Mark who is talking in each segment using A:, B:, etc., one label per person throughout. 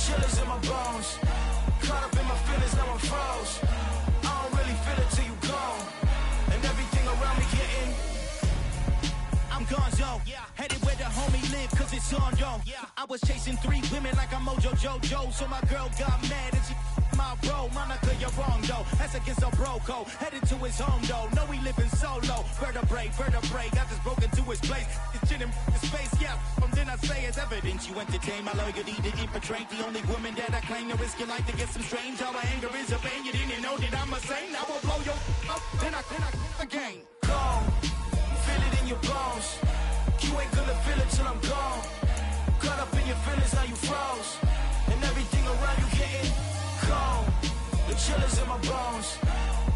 A: chillers in my bones. Caught up in my feelings, now I'm froze. I don't really feel it till you gone. And everything around me getting. I'm gonzo, headed where the homie live, cause it's on, yo. I was chasing 3 women like I'm Mojo Jojo, so my girl got mad and she my bro. Monica, you're wrong, though. That's against a bro code. Headed to his home, though. No, he living solo. Vertebrae, got this broken to his place. It's chin in his face, yeah. From then I say it's evidence you entertain my loyalty to infiltrate. The only woman that I claim to risk your life to get some strange. How my anger is a pain. You didn't know that I'm a saint. I will blow your up, then I again. Gone. Feel it in your bones. You ain't gonna feel it till I'm gone. Caught up in your feelings, now you froze. And everything around you getting cold. The chillers in my bones.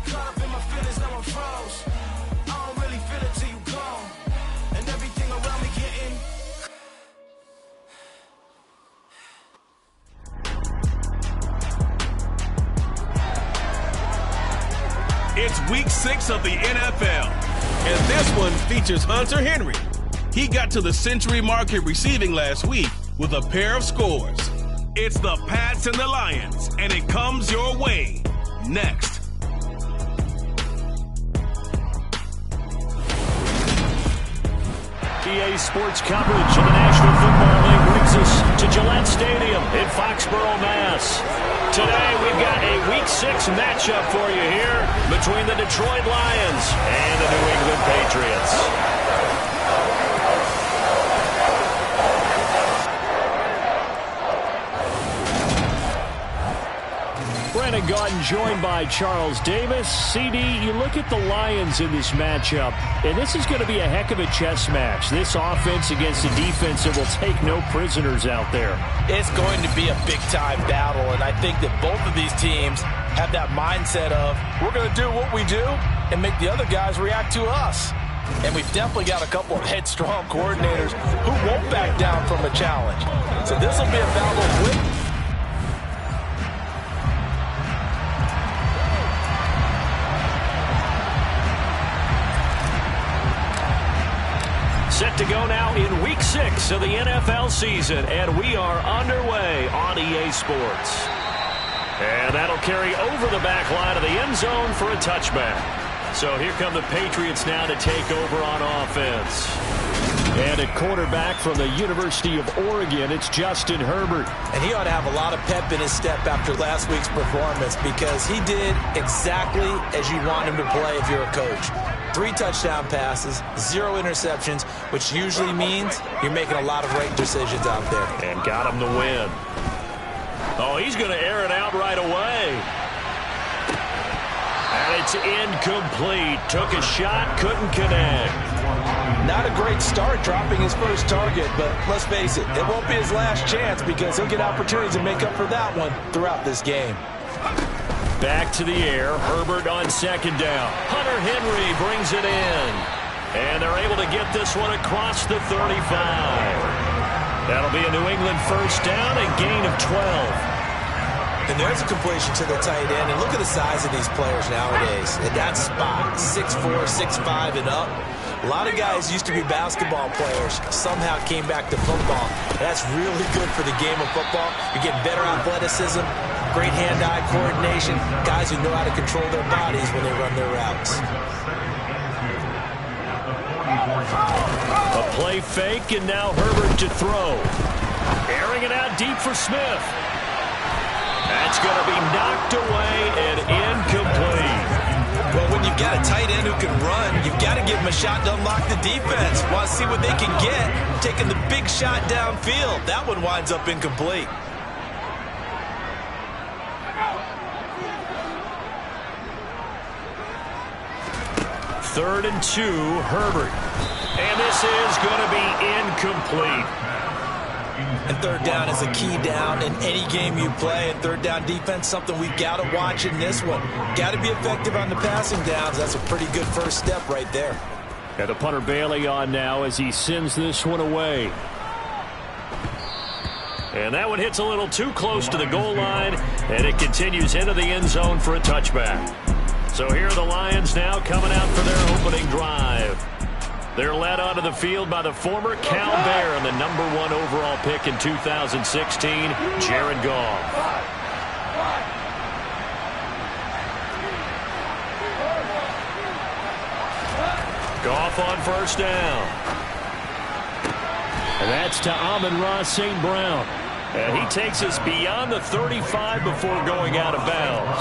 A: Caught up in my feelings, now I'm froze. I don't really feel it till you gone. And everything around me getting.
B: It's week 6 of the NFL, and this one features Hunter Henry. He got to the century mark in receiving last week with a pair of scores. It's the Pats and the Lions, and it comes your way next.
C: EA Sports coverage of the National Football League brings us to Gillette Stadium in Foxborough, Mass. Today we've got a Week 6 matchup for you here between the Detroit Lions and the New England Patriots. Brandon Gaudin joined by Charles Davis. CD, you look at the Lions in this matchup, and this is going to be a heck of a chess match. This offense against a defense that will take no prisoners out there.
D: It's going to be a big-time battle, and I think that both of these teams have that mindset of, we're going to do what we do and make the other guys react to us. And we've definitely got a couple of headstrong coordinators who won't back down from a challenge. So this will be a battle of wit.
C: Set to go now in Week 6 of the NFL season, and we are underway on EA Sports. And that'll carry over the back line of the end zone for a touchback. So here come the Patriots now to take over on offense. And at quarterback from the University of Oregon, it's Justin Herbert.
D: And he ought to have a lot of pep in his step after last week's performance because he did exactly as you want him to play if you're a coach. 3 touchdown passes, 0 interceptions, which usually means you're making a lot of right decisions out there.
C: And got him the win. Oh, he's going to air it out right away. And it's incomplete. Took a shot, couldn't connect.
D: Not a great start dropping his first target, but let's face it, it won't be his last chance because he'll get opportunities to make up for that one throughout this game.
C: Back to the air. Herbert on second down. Hunter Henry brings it in. And they're able to get this one across the 35. That'll be a New England first down, a gain of 12.
D: And there's a completion to the tight end. And look at the size of these players nowadays. At that spot, 6'4", 6'5", and up. A lot of guys used to be basketball players, somehow came back to football. That's really good for the game of football. You're getting better athleticism, great hand-eye coordination, guys who know how to control their bodies when they run their routes.
C: A play fake, and now Herbert to throw. Airing it out deep for Smith. That's going to be knocked away and incomplete.
D: Well, when you've got a tight end who can run, you've got to give him a shot to unlock the defense. Want to see what they can get, taking the big shot downfield. That one winds up incomplete.
C: Third and 2, Herbert. And this is going to be incomplete.
D: And third down is a key down in any game you play. And third down defense, something we've got to watch in this one. Got to be effective on the passing downs. That's a pretty good first step right there.
C: And the punter Bailey on now as he sends this one away. And that one hits a little too close to the goal line. And it continues into the end zone for a touchback. So here are the Lions now coming out for their opening drive. They're led onto the field by the former Cal Bear and the #1 overall pick in 2016, Jared Goff. Goff on first down.
E: And that's to Amon-Ra St. Brown.
C: And he takes us beyond the 35 before going out of bounds.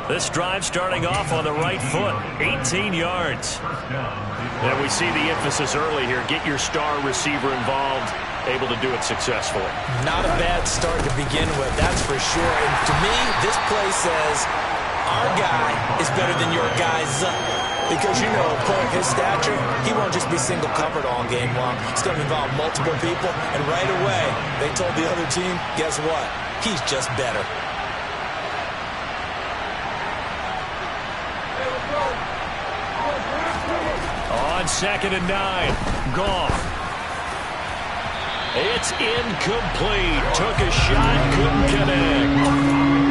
C: This drive starting off on the right foot, 18 yards. And we see the emphasis early here. Get your star receiver involved, able to do it successfully.
D: Not a bad start to begin with, that's for sure. And to me, this play says our guy is better than your guy's because, you know, a player of his stature, he won't just be single covered all game long. It's going to involve multiple people. And right away, they told the other team, guess what? He's just better.
C: On 2nd and 9, Goff. It's incomplete. Took a shot, couldn't connect.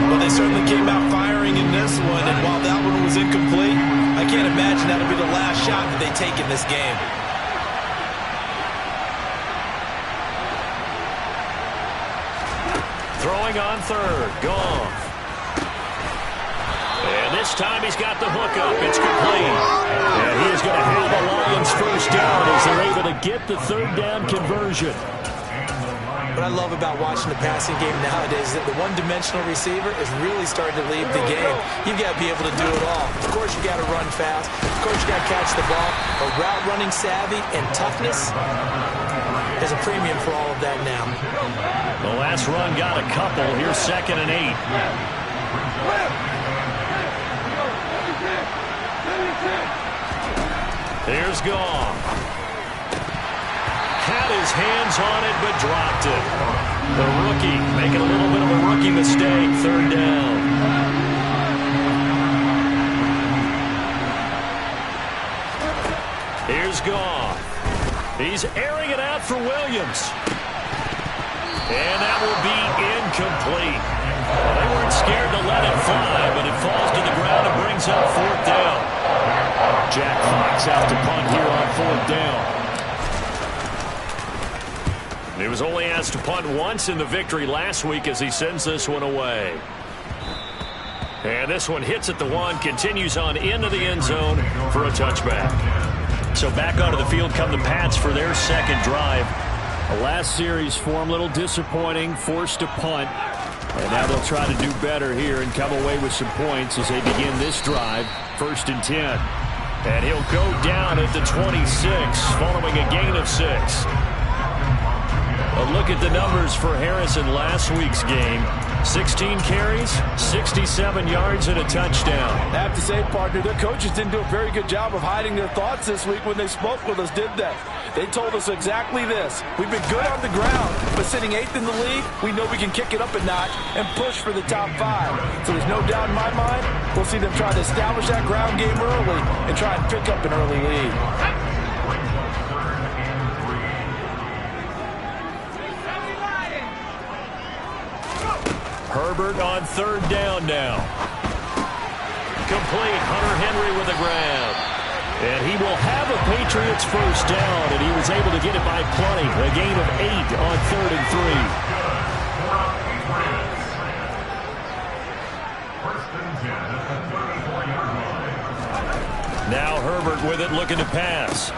D: Well, they certainly came out firing in this one, and while that one was incomplete, I can't imagine that'll be the last shot that they take in this game.
C: Throwing on 3rd, Goff. And this time he's got the hook up. It's complete. And he is going to have the Lions first down as they're able to get the 3rd down conversion.
D: What I love about watching the passing game nowadays is that the one-dimensional receiver is really starting to lead the game. You've got to be able to do it all. Of course, you got to run fast. Of course, you got to catch the ball. But route running savvy and toughness is a premium for all of that now.
C: The last run got a couple. Here's 2nd and 8. Here's Goff. Had his hands on it, but dropped it. The rookie making a little bit of a rookie mistake. 3rd down. Here's Goff. He's airing it out for Williams. And that will be incomplete. They weren't scared to let it fly, but it falls to the ground and brings up 4th down. Jack Fox out to punt here on 4th down. He was only asked to punt once in the victory last week as he sends this one away. And this one hits at the 1, continues on into the end zone for a touchback. So back onto the field come the Pats for their 2nd drive.
E: The last series for him, a little disappointing, forced to punt. And now they'll try to do better here and come away with some points as they begin this drive. 1st and 10.
C: And he'll go down at the 26 following a gain of 6. A look at the numbers for Harrison last week's game. 16 carries, 67 yards, and a touchdown.
F: I have to say, partner, their coaches didn't do a very good job of hiding their thoughts this week when they spoke with us, did they? They told us exactly this. We've been good on the ground, but sitting 8th in the league, we know we can kick it up a notch and push for the top 5. So there's no doubt in my mind, we'll see them try to establish that ground game early and try and pick up an early lead.
C: Herbert on 3rd down now. Complete. Hunter Henry with a grab. And he will have a Patriots first down, and he was able to get it by plenty. A gain of 8 on 3rd and 3. Now Herbert with it, looking to pass.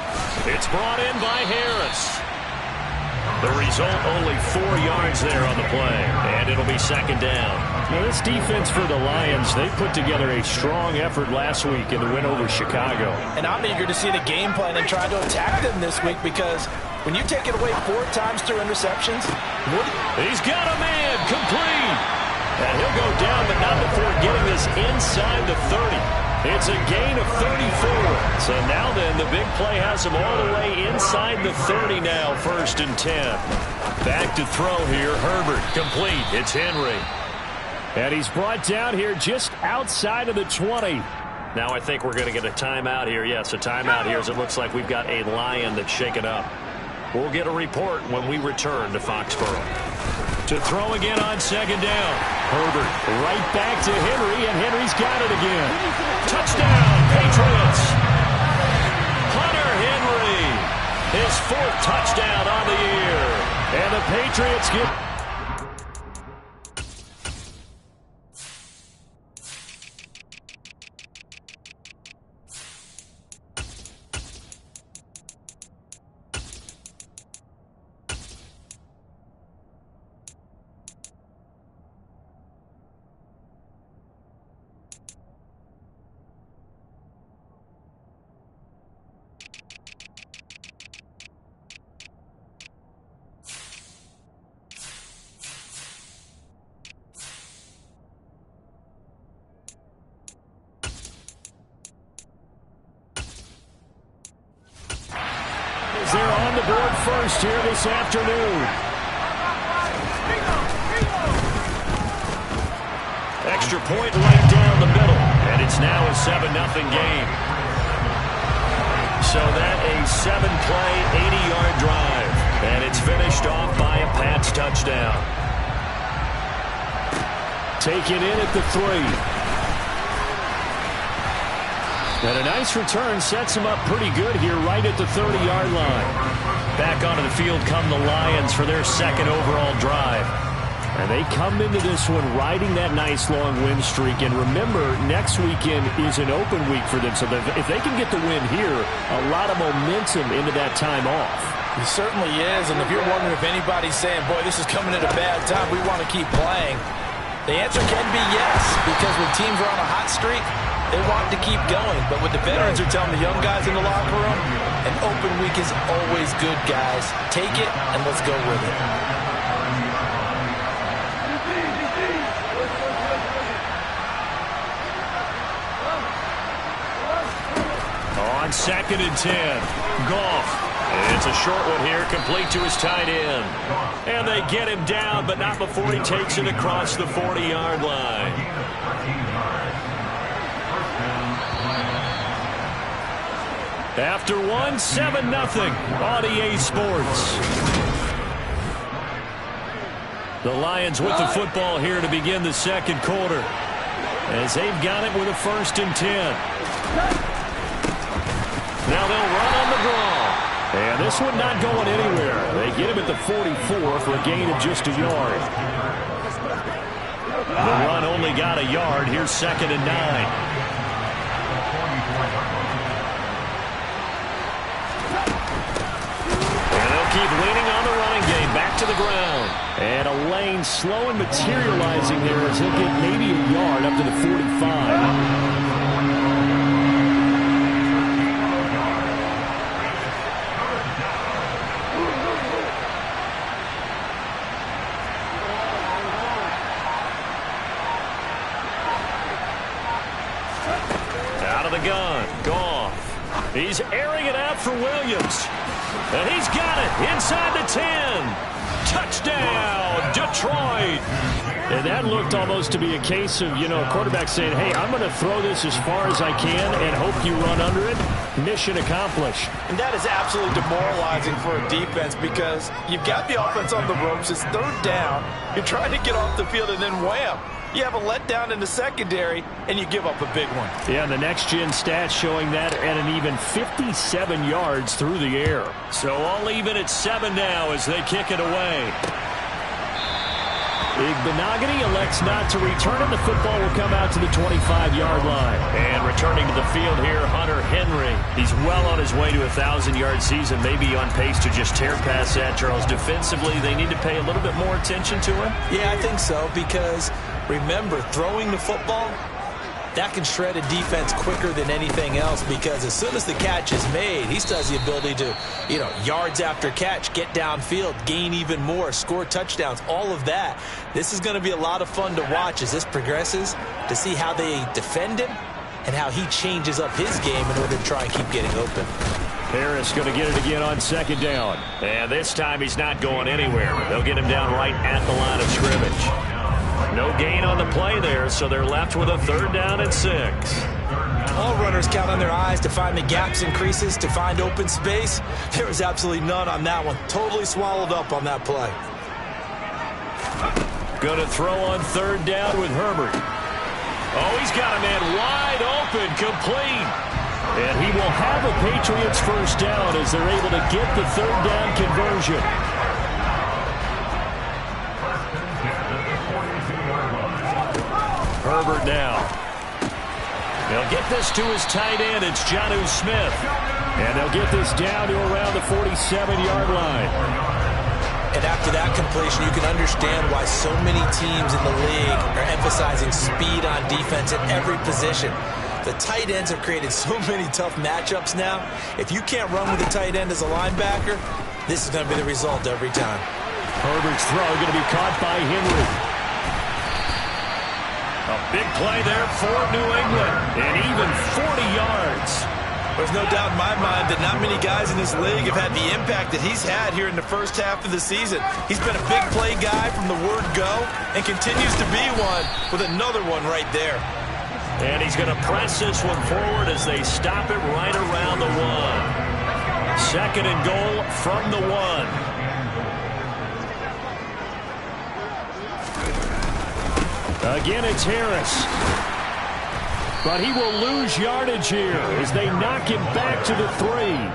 C: It's brought in by Harris. The result, only 4 yards there on the play, and it'll be 2nd down.
E: Now this defense for the Lions, they put together a strong effort last week in the win over Chicago.
F: And I'm eager to see the game plan and try to attack them this week because when you take it away 4 times through interceptions,
C: he's got a man, complete. And he'll go down, but not before getting this inside the 30. It's a gain of 34. So now then, the big play has him all the way inside the 30 now, 1st and 10. Back to throw here, Herbert, complete. It's Henry.
E: And he's brought down here just outside of the 20.
C: Now I think we're going to get a timeout here. Yes, a timeout here as it looks like we've got a Lion that's shaken up. We'll get a report when we return to Foxborough. To throw again on 2nd down. Herbert right back to Henry, and Henry's got it again. Touchdown, Patriots. Hunter Henry his 4th touchdown on the year. And the Patriots get... They're on the board first here this afternoon. Extra point right down the middle, and it's now a 7-0 game. So that a 7-play, 80-yard drive, and it's finished off by a Pats touchdown. Taken in at the 3. And a nice return sets him up pretty good here right at the 30-yard line. Back onto the field come the Lions for their 2nd overall drive. And they come into this one riding that nice long win streak. And remember, next weekend is an open week for them. So if they can get the win here, a lot of momentum into that time off.
F: He certainly is. And if you're wondering if anybody's saying, boy, this is coming at a bad time, we want to keep playing, the answer can be yes. Because when teams are on a hot streak, they want to keep going, but what the veterans are telling the young guys in the locker room, an open week is always good, guys. Take it, and let's go with it.
C: On 2nd and 10, Goff. It's a short one here, complete to his tight end. And they get him down, but not before he takes it across the 40-yard line. After 7-0 on EA Sports. The Lions with the football here to begin the 2nd quarter, as they've got it with a 1st and 10. Now they'll run on the draw. And this one not going anywhere. They get him at the 44 for a gain of just a yard. The run only got a yard. Here's 2nd and 9. Keep leaning on the running game, back to the ground. And a lane slow and materializing there as he'll get maybe a yard up to the 45. Out of the gun, Goff. He's airing it out for Williams. And he's got it inside the 10. Touchdown, Detroit. And that looked almost to be a case of, a quarterback saying, hey, I'm going to throw this as far as I can and hope you run under it. Mission accomplished.
F: And that is absolutely demoralizing for a defense because you've got the offense on the ropes. It's 3rd down. You're trying to get off the field and then wham. You have a letdown in the secondary, and you give up a big one.
E: Yeah, and the next-gen stats showing that at an even 57 yards through the air.
C: So all even at 7 now as they kick it away.
E: Igbenogany elects not to return, and the football will come out to the 25-yard line.
C: And returning to the field here, Hunter Henry. He's well on his way to a 1,000-yard season, maybe on pace to just tear past that, Charles. Defensively, they need to pay a little bit more attention to him?
D: Yeah, I think so, because remember, throwing the football, that can shred a defense quicker than anything else because as soon as the catch is made, he still has the ability to, yards after catch, get downfield, gain even more, score touchdowns, all of that. This is going to be a lot of fun to watch as this progresses to see how they defend him and how he changes up his game in order to try and keep getting open.
E: Harris going to get it again on 2nd down.
C: And this time he's not going anywhere. They'll get him down right at the line of scrimmage. No gain on the play there, so they're left with a 3rd down and 6.
D: All runners count on their eyes to find the gaps and creases, to find open space. There was absolutely none on that one. Totally swallowed up on that play.
C: Going to throw on 3rd down with Herbert. Oh, he's got a man wide open, complete.
E: And he will have a Patriots first down as they're able to get the third down conversion. Herbert now. They'll get this to his tight end. It's Jonnu Smith. And they'll get this down to around the 47-yard line.
D: And after that completion, you can understand why so many teams in the league are emphasizing speed on defense at every position. The tight ends have created so many tough matchups now. If you can't run with the tight end as a linebacker, this is going to be the result every time.
E: Herbert's throw going to be caught by Henry. A big play there for New England, and even 40 yards.
D: There's no doubt in my mind that not many guys in this league have had the impact that he's had here in the first half of the season. He's been a big play guy from the word go and continues to be one with another one right there.
C: And he's going to press this one forward as they stop it right around the 1. Second and goal from the 1. Again, it's Harris. But he will lose yardage here as they knock him back to the 3.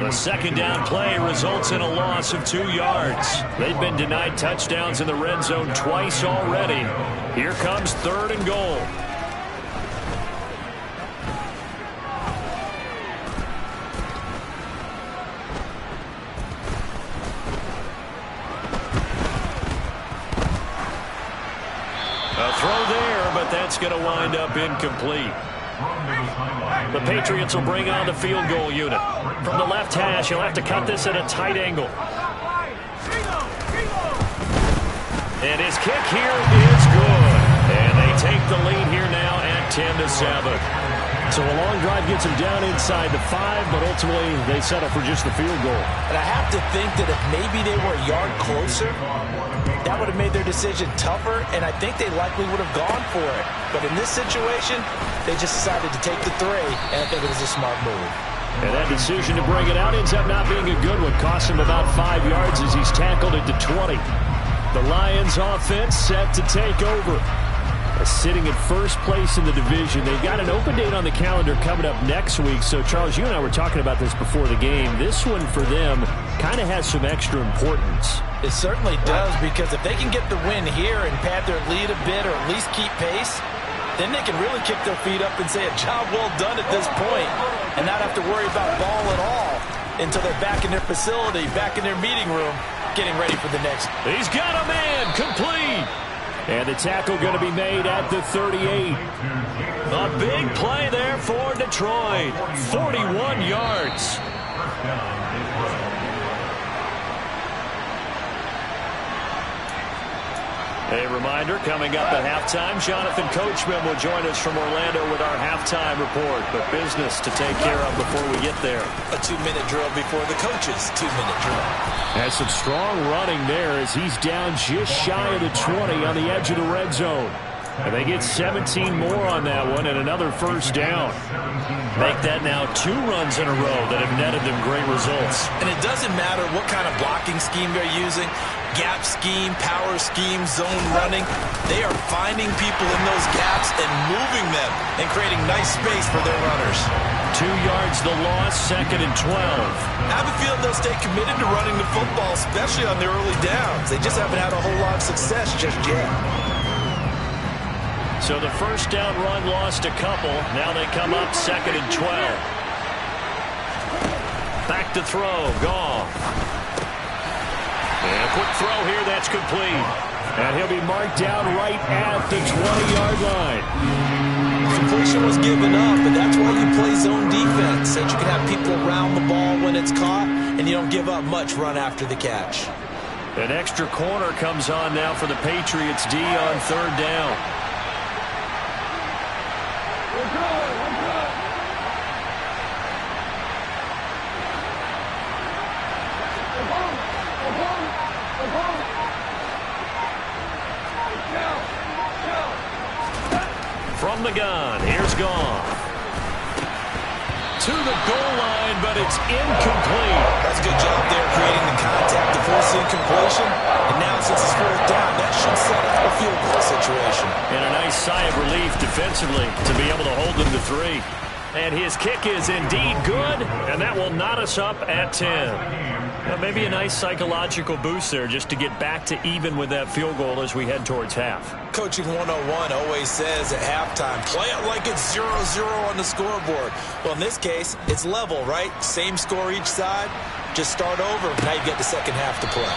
C: The second down play results in a loss of 2 yards. They've been denied touchdowns in the red zone twice already. Here comes third and goal. A throw there, but that's going to wind up incomplete. The Patriots will bring on the field goal unit. From the left hash, he'll have to cut this at a tight angle. And his kick here is good. And they take the lead here now at 10-7. So a long drive gets them down inside the 5, but ultimately they settle for just the field goal.
D: And I have to think that if maybe they were a yard closer, that would have made their decision tougher, and I think they likely would have gone for it. But in this situation, they just decided to take the 3, and I think it was a smart move.
E: And that decision to bring it out ends up not being a good one. Cost him about 5 yards as he's tackled at the 20. The Lions offense set to take over. Sitting in first place in the division. They've got an open date on the calendar coming up next week. So, Charles, you and I were talking about this before the game. This one for them kind of has some extra importance.
D: It certainly does, because if they can get the win here and pad their lead a bit or at least keep pace, then they can really kick their feet up and say a job well done at this point and not have to worry about ball at all until they're back in their facility, back in their meeting room, getting ready for the next.
C: He's got a man, complete.
E: And the tackle going to be made at the 38.
C: A big play there for Detroit. 41 yards. A reminder, coming up at halftime, Jonathan Coachman will join us from Orlando with our halftime report. But business to take care of before we get there.
D: A 2-minute drill before the coach's 2-minute drill.
E: Has some strong running there as he's down just shy of the 20 on the edge of the red zone. And they get 17 more on that one and another first down.
C: Make that now 2 runs in a row that have netted them great results.
D: And it doesn't matter what kind of blocking scheme they're using, gap scheme, power scheme, zone running. They are finding people in those gaps and moving them and creating nice space for their runners.
C: 2 yards the loss, second and 12.
D: I have a feeling they'll stay committed to running the football, especially on their early downs. They just haven't had a whole lot of success just yet.
C: So the first down run lost a couple. Now they come up second and 12. Back to throw. Goff. And a quick throw here. That's complete.
E: And he'll be marked down right at the 20-yard line.
D: Completion was given up, but that's why you play zone defense, so that you can have people around the ball when it's caught, and you don't give up much run after the catch.
C: An extra corner comes on now for the Patriots D on third down. From the gun, here's Goff. To the goal line, but it's incomplete.
D: That's a good job there, creating the contact to force the incompletion. And now, since it's fourth down, that should set up a field goal situation.
C: And a nice sigh of relief defensively to be able to hold them to 3. And his kick is indeed good, and that will knot us up at 10. Maybe a nice psychological boost there just to get back to even with that field goal as we head towards half.
D: Coaching 101 always says at halftime, play it like it's 0-0 on the scoreboard. Well, in this case, it's level, right? Same score each side. Just start over. Now you get the second half to play.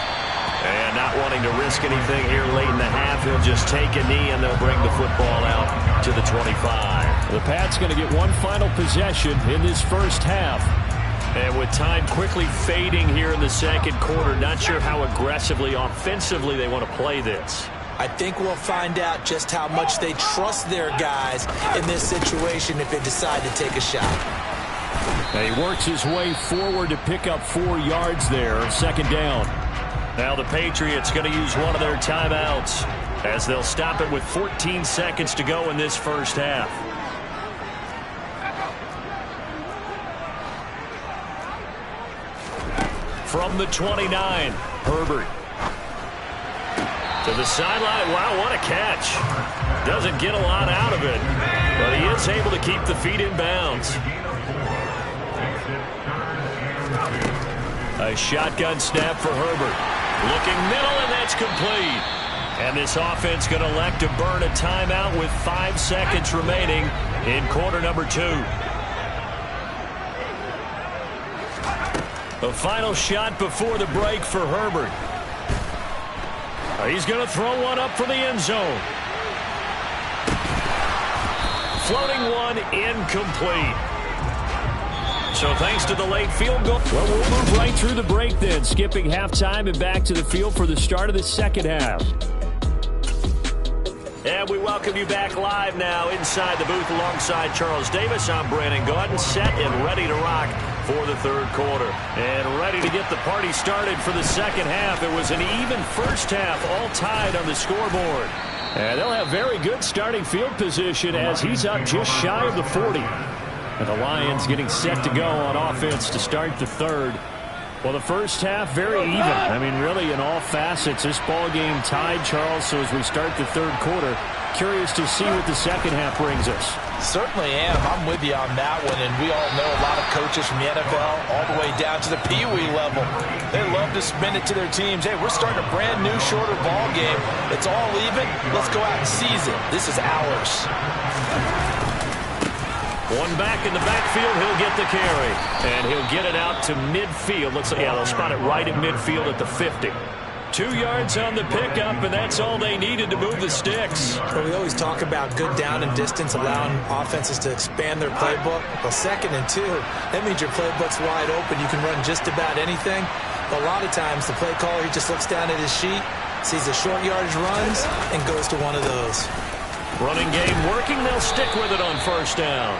C: And not wanting to risk anything here late in the half, he'll just take a knee and they'll bring the football out to the 25.
E: The Pats going to get one final possession in this first half.
C: And with time quickly fading here in the second quarter, not sure how aggressively, offensively they want to play this.
D: I think we'll find out just how much they trust their guys in this situation if they decide to take a shot.
E: Now he works his way forward to pick up 4 yards there, second down.
C: Now the Patriots going to use one of their timeouts as they'll stop it with 14 seconds to go in this first half. From the 29, Herbert. To the sideline. Wow, what a catch. Doesn't get a lot out of it, but he is able to keep the feet in bounds. A shotgun snap for Herbert. Looking middle, and that's complete. And this offense going to elect to burn a timeout with 5 seconds remaining in quarter number 2. The final shot before the break for Herbert. He's going to throw one up for the end zone. Floating one, incomplete. So thanks to the late field goal.
E: Well, we'll move right through the break then, skipping halftime and back to the field for the start of the second half.
C: And we welcome you back live now inside the booth alongside Charles Davis. I'm Brandon Gaudin, set and ready to rock for the third quarter. And ready to get the party started for the second half. It was an even first half, all tied on the scoreboard.
E: And they'll have very good starting field position as he's up just shy of the 40. And the Lions getting set to go on offense to start the third. Well, the first half, very even. I mean, really, in all facets, this ball game tied, Charles. So as we start the third quarter, curious to see what the second half brings us.
D: Certainly am. I'm with you on that one. And we all know a lot of coaches from the NFL all the way down to the Pee Wee level. They love to spin it to their teams. Hey, we're starting a brand new, shorter ball game. It's all even. Let's go out and seize it. This is ours.
C: One back in the backfield, he'll get the carry. And he'll get it out to midfield. They'll spot it right at midfield at the 50. 2 yards on the pickup, and that's all they needed to move the sticks.
D: Well, we always talk about good down and distance, allowing offenses to expand their playbook. Well, 2nd and 2, that means your playbook's wide open. You can run just about anything. But a lot of times, the play caller, he just looks down at his sheet, sees the short yardage runs, and goes to one of those.
C: Running game working. They'll stick with it on first down.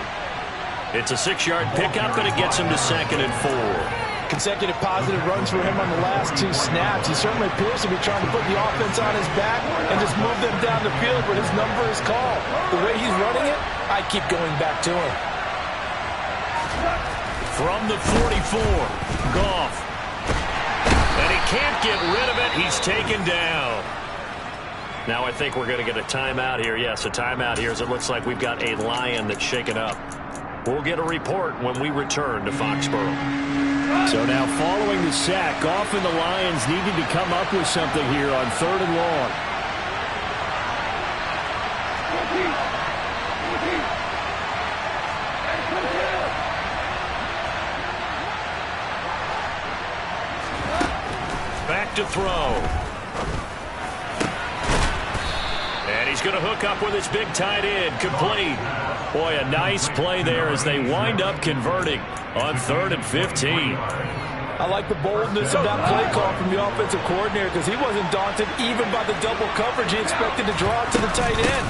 C: It's a 6-yard pickup, and it gets him to 2nd and 4.
F: Consecutive positive runs for him on the last 2 snaps. He certainly appears to be trying to put the offense on his back and just move them down the field where his number is called. The way he's running it, I keep going back to him.
C: From the 44, Goff. And he can't get rid of it. He's taken down. Now I think we're going to get a timeout here. Yes, a timeout here as it looks like we've got a Lion that's shaken up. We'll get a report when we return to Foxborough.
E: So now following the sack, Goff and the Lions needed to come up with something here on 3rd and long.
C: Back to throw. And he's going to hook up with his big tight end. Complete. Boy, a nice play there as they wind up converting on 3rd and 15.
F: I like the boldness of that play call from the offensive coordinator because he wasn't daunted even by the double coverage he expected to draw to the tight end.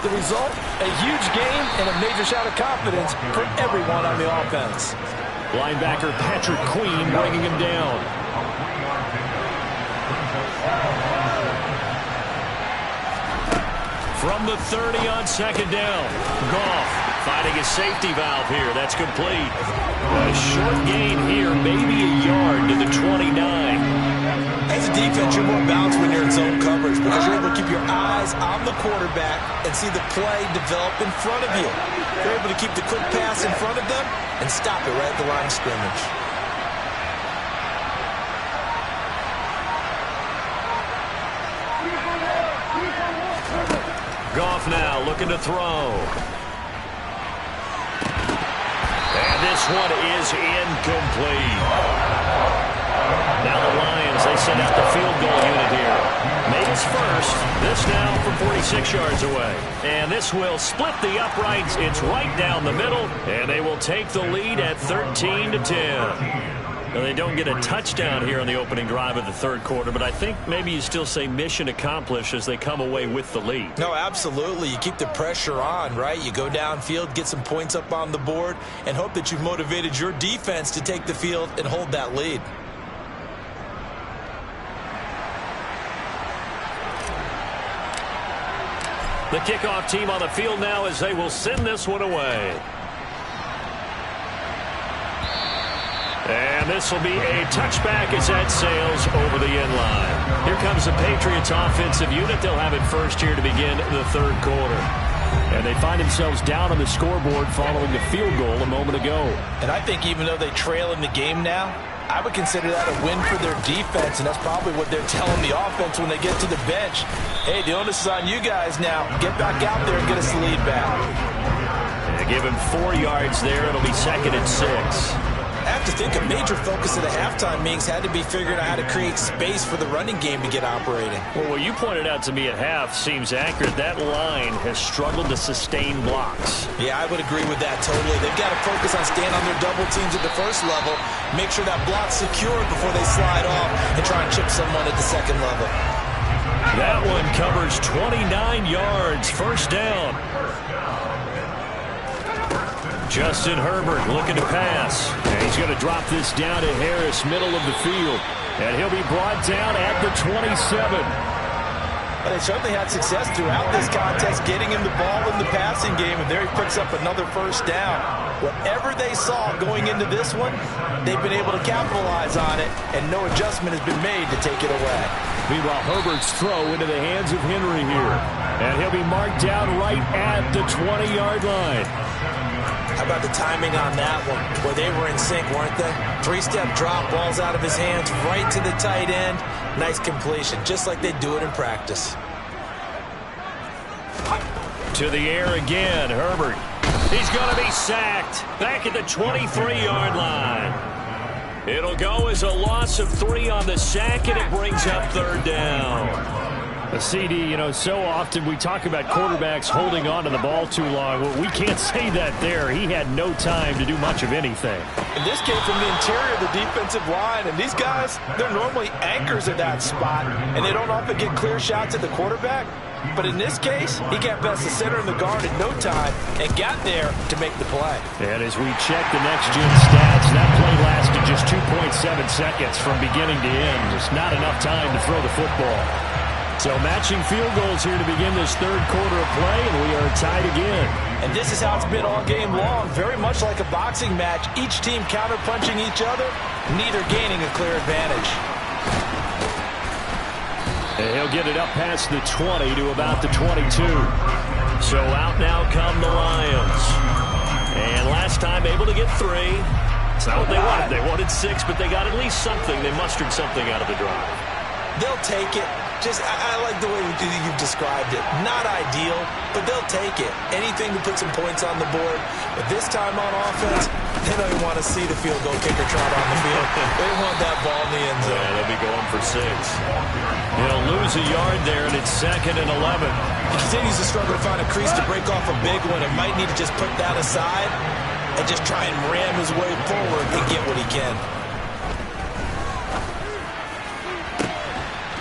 F: The result, a huge gain and a major shout of confidence for everyone on the offense.
E: Linebacker Patrick Queen bringing him down.
C: From the 30 on 2nd down. Goff finding his safety valve here. That's complete. A short gain here, maybe a yard to the 29.
D: As a defense, you're more balanced when you're in zone coverage because you're able to keep your eyes on the quarterback and see the play develop in front of you. You're able to keep the quick pass in front of them and stop it right at the line of scrimmage.
C: Goff now looking to throw. And this one is incomplete. Now the Lions, they send out the field goal unit here. Made his first. This now from 46 yards away. And this will split the uprights. It's right down the middle. And they will take the lead at 13-10. Now, they don't get a touchdown here on the opening drive of the third quarter, but I think maybe you still say mission accomplished as they come away with the lead.
D: No, absolutely. You keep the pressure on, right? You go downfield, get some points up on the board, and hope that you've motivated your defense to take the field and hold that lead.
C: The kickoff team on the field now as they will send this one away. And this will be a touchback as that sails over the end line. Here comes the Patriots offensive unit. They'll have it first here to begin the third quarter. And they find themselves down on the scoreboard following the field goal a moment ago.
F: And I think even though they trail in the game now, I would consider that a win for their defense, and that's probably what they're telling the offense when they get to the bench. Hey, the onus is on you guys now. Get back out there and get us the lead back.
C: They give him 4 yards there. It'll be 2nd and 6.
D: I have to think a major focus of the halftime meetings had to be figuring out how to create space for the running game to get operating.
C: Well, what you pointed out to me at half seems accurate. That line has struggled to sustain blocks.
D: Yeah, I would agree with that totally. They've got to focus on staying on their double teams at the first level, make sure that block's secured before they slide off and try and chip someone at the second level.
C: That one covers 29 yards. First down. Justin Herbert looking to pass. And he's going to drop this down to Harris, middle of the field. And he'll be brought down at the 27.
F: But they certainly had success throughout this contest getting him the ball in the passing game, and there he picks up another first down. Whatever they saw going into this one, they've been able to capitalize on it, and no adjustment has been made to take it away.
C: Meanwhile, Herbert's throw into the hands of Henry here. And he'll be marked down right at the 20-yard line.
D: How about the timing on that one? Well, they were in sync, weren't they? 3-step drop, balls out of his hands, right to the tight end. Nice completion, just like they do it in practice.
C: To the air again, Herbert. He's going to be sacked back at the 23-yard line. It'll go as a loss of 3 on the sack, and it brings up third down.
E: A CD, you know, so often we talk about quarterbacks holding on to the ball too long. Well, we can't say that there. He had no time to do much of anything.
F: And this came from the interior of the defensive line, and these guys, they're normally anchors at that spot, and they don't often get clear shots at the quarterback. But in this case, he got past the center and the guard in no time and got there to make the play.
E: And as we check the next-gen stats, that play lasted just 2.7 seconds from beginning to end. Just not enough time to throw the football. So matching field goals here to begin this third quarter of play, and we are tied again.
F: And this is how it's been all game long, very much like a boxing match. Each team counter-punching each other, neither gaining a clear advantage.
E: And he'll get it up past the 20 to about the 22.
C: So out now come the Lions. And last time able to get 3. It's not what they wanted. They wanted 6, but they got at least something. They mustered something out of the drive.
D: They'll take it. I like the way you've described it. Not ideal, but they'll take it. Anything to put some points on the board. But this time on offense, they don't even want to see the field goal kicker trot on the field. They want that ball in the end zone.
C: Yeah, they'll be going for 6. He'll lose a yard there, and it's 2nd and 11.
D: He continues to struggle to find a crease to break off a big one. It might need to just put that aside and just try and ram his way forward and get what he can.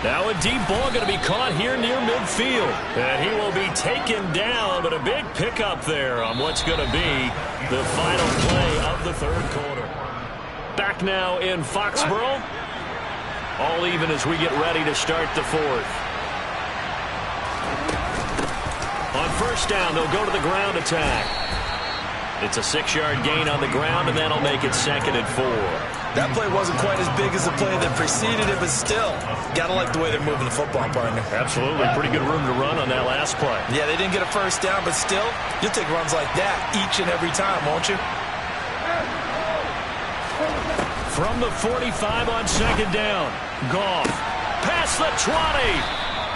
C: Now a deep ball going to be caught here near midfield. And he will be taken down, but a big pickup there on what's going to be the final play of the third quarter. Back now in Foxborough. All even as we get ready to start the fourth. On first down, they'll go to the ground attack. It's a 6-yard gain on the ground, and that'll make it 2nd and 4.
D: That play wasn't quite as big as the play that preceded it, but still, got to like the way they're moving the football, partner.
C: Absolutely. Pretty good room to run on that last play.
D: Yeah, they didn't get a first down, but still, you'll take runs like that each and every time, won't you?
C: From the 45 on second down, Goff past the 20,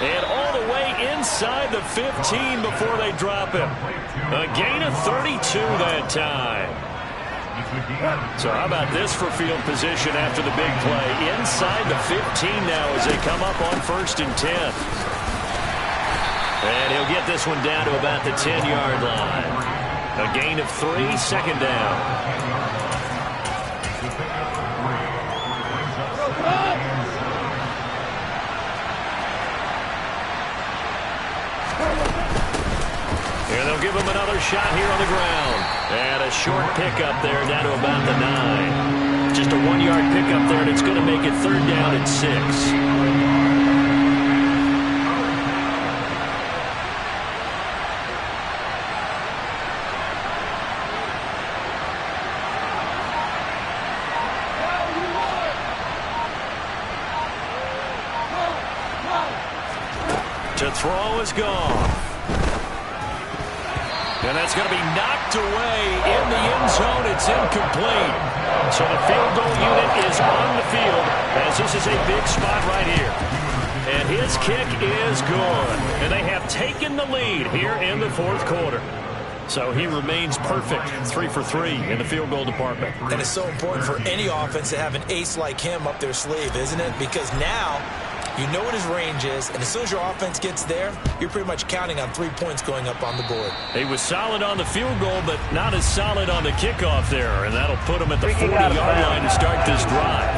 C: and all the way inside the 15 before they drop him. A gain of 32 that time. So how about this for field position after the big play? Inside the 15 now as they come up on 1st and 10. And he'll get this one down to about the 10-yard line. A gain of 3, second down. And they'll give him another shot here on the ground. And a short pickup there down to about the 9. Just a 1-yard pickup there, and it's going to make it 3rd down and 6. To throw is gone. And that's going to be knocked away in the end zone. It's incomplete. So the field goal unit is on the field as this is a big spot right here. And his kick is good. And they have taken the lead here in the 4th quarter. So he remains perfect, 3 for 3 in the field goal department.
D: And it's so important for any offense to have an ace like him up their sleeve, isn't it? Because now you know what his range is, and as soon as your offense gets there, you're pretty much counting on 3 points going up on the board.
C: He was solid on the field goal, but not as solid on the kickoff there, and that'll put him at the 40-yard line to start this drive.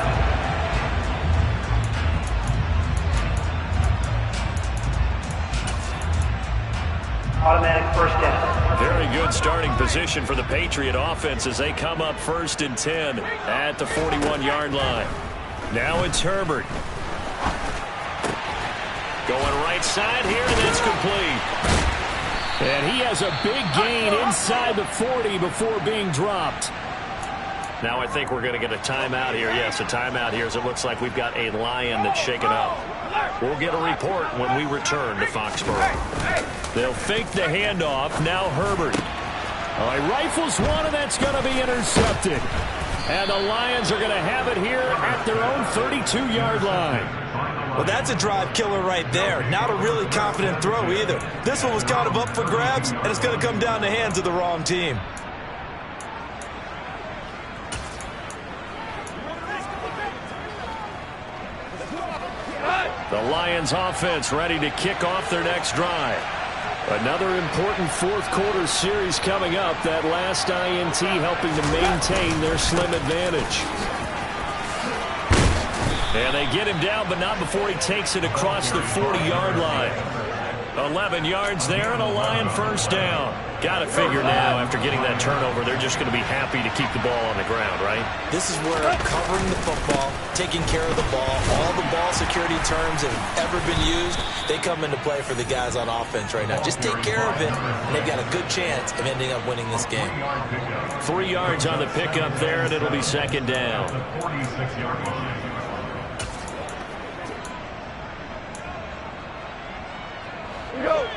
G: Automatic first down.
C: Very good starting position for the Patriot offense as they come up 1st and 10 at the 41-yard line. Now it's Herbert. Going right side here, and it's complete. And he has a big gain inside the 40 before being dropped. Now I think we're going to get a timeout here. Yes, a timeout here as it looks like we've got a Lion that's shaken up. We'll get a report when we return to Foxborough. They'll fake the handoff. Now Herbert. He rifles one, and that's going to be intercepted. And the Lions are going to have it here at their own 32-yard line.
D: Well, that's a drive killer right there. Not a really confident throw either. This one was kind of up for grabs, and it's going to come down the hands of the wrong team.
C: The Lions offense ready to kick off their next drive. Another important 4th quarter series coming up. That last INT helping to maintain their slim advantage. And they get him down, but not before he takes it across the 40-yard line. 11 yards there and a Lion first down. Got to figure now, after getting that turnover, they're just going to be happy to keep the ball on the ground, right?
D: This is where covering the football, taking care of the ball, all the ball security terms that have ever been used, they come into play for the guys on offense right now. Just take care of it, and they've got a good chance of ending up winning this game.
C: 3 yards on the pickup there, and it'll be second down.
F: Go.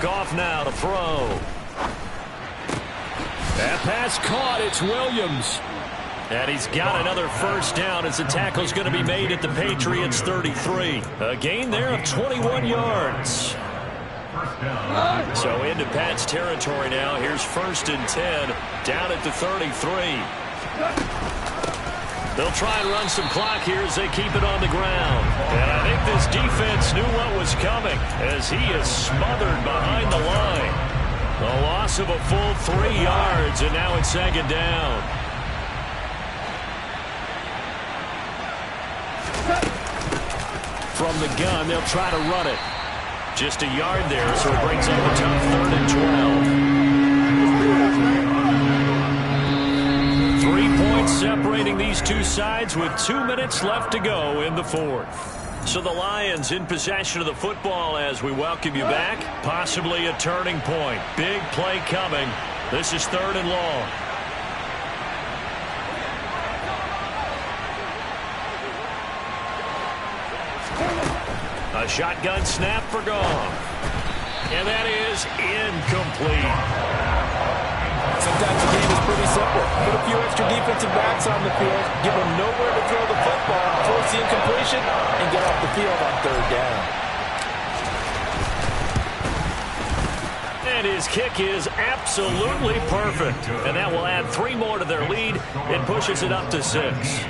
C: Goff now to throw. That pass caught. It's Williams. And he's got another first down as the tackle's going to be made at the Patriots' 33. A gain there of 21 yards. So into Pat's territory now. Here's 1st and 10 down at the 33. They'll try and run some clock here as they keep it on the ground. And I think this defense knew what was coming as he is smothered behind the line. A loss of a full 3 yards, and now it's second down. From the gun, they'll try to run it. Just a yard there, so it brings up a tough 3rd and 12. 3 points separating these two sides with 2 minutes left to go in the 4th. So the Lions in possession of the football as we welcome you back. Possibly a turning point. Big play coming. This is 3rd and long. A shotgun snap for Goff. And that is incomplete.
F: Sometimes the game is pretty simple. Put a few extra defensive backs on the field, give them nowhere to throw the football, force the incompletion, and get off the field on 3rd down.
C: And his kick is absolutely perfect. And that will add 3 more to their lead. It pushes it up to 6.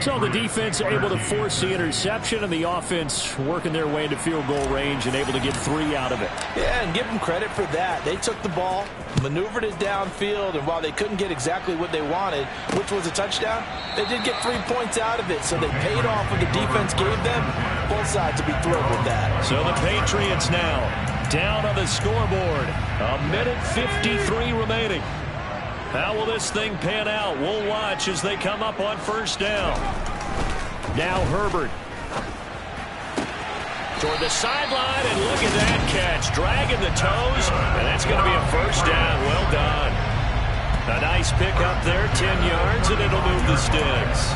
E: So the defense able to force the interception, and the offense working their way into field goal range and able to get 3 out of it.
F: Yeah, and give them credit for that. They took the ball, maneuvered it downfield, and while they couldn't get exactly what they wanted, which was a touchdown, they did get 3 points out of it, so they paid off what the defense gave them. Both sides to be thrilled with that.
C: So the Patriots now down on the scoreboard. 1:53 remaining. How will this thing pan out? We'll watch as they come up on 1st down.
E: Now Herbert.
C: Toward the sideline, and look at that catch. Dragging the toes, and that's going to be a 1st down. Well done. A nice pick up there, 10 yards, and it'll move the sticks.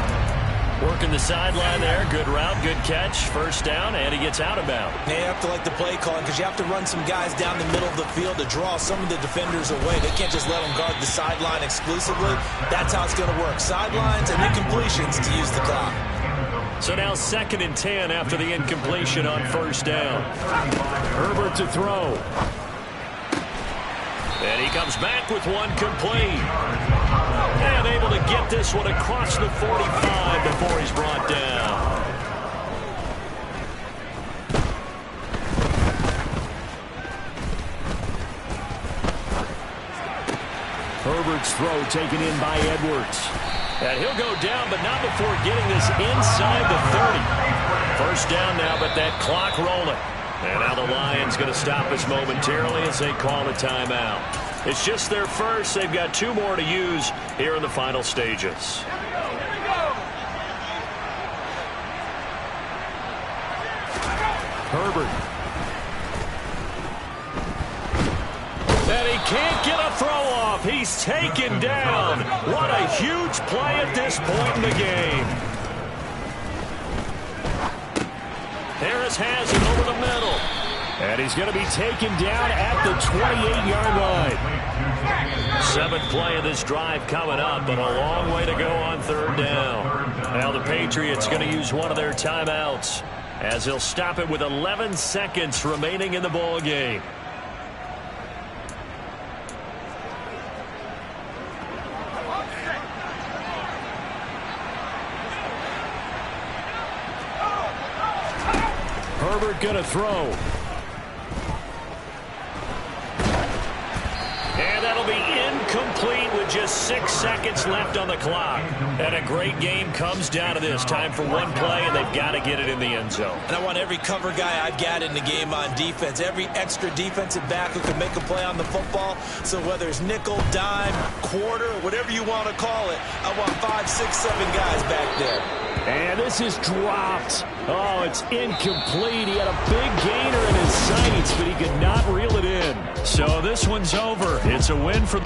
C: Working the sideline there. Good route, good catch. 1st down, and he gets out of bounds.
D: You have to like the play calling because you have to run some guys down the middle of the field to draw some of the defenders away. They can't just let them guard the sideline exclusively. That's how it's going to work. Sidelines and incompletions to use the clock.
C: So now 2nd and 10 after the incompletion on 1st down.
E: Herbert to throw.
C: And he comes back with one complete. And able to get this one across the 45 before he's brought down.
E: Herbert's throw taken in by Edwards.
C: And he'll go down, but not before getting this inside the 30. 1st down now, but that clock rolling. And now the Lions going to stop us momentarily as they call a timeout. It's just their first. They've got 2 more to use here in the final stages.
E: Herbert.
C: And he can't get a throw off. He's taken down. What a huge play at this point in the game. Harris has it over the middle.
E: And he's going to be taken down at the 28-yard line.
C: 7th play of this drive coming up, but a long way to go on 3rd down. Now the Patriots going to use one of their timeouts as they'll stop it with 11 seconds remaining in the ball game.
E: Herbert going to throw.
C: And that'll be incomplete with just 6 seconds left on the clock. And a great game comes down to this. Time for one play, and they've got to get it in the end zone.
D: And I want every cover guy I've got in the game on defense, every extra defensive back who can make a play on the football. So whether it's nickel, dime, quarter, whatever you want to call it, I want 5, 6, 7 guys back there.
E: And this is dropped. Oh, it's incomplete. He had a big gainer in his sights, but he could not reel it in.
C: So this one's over. It's a win for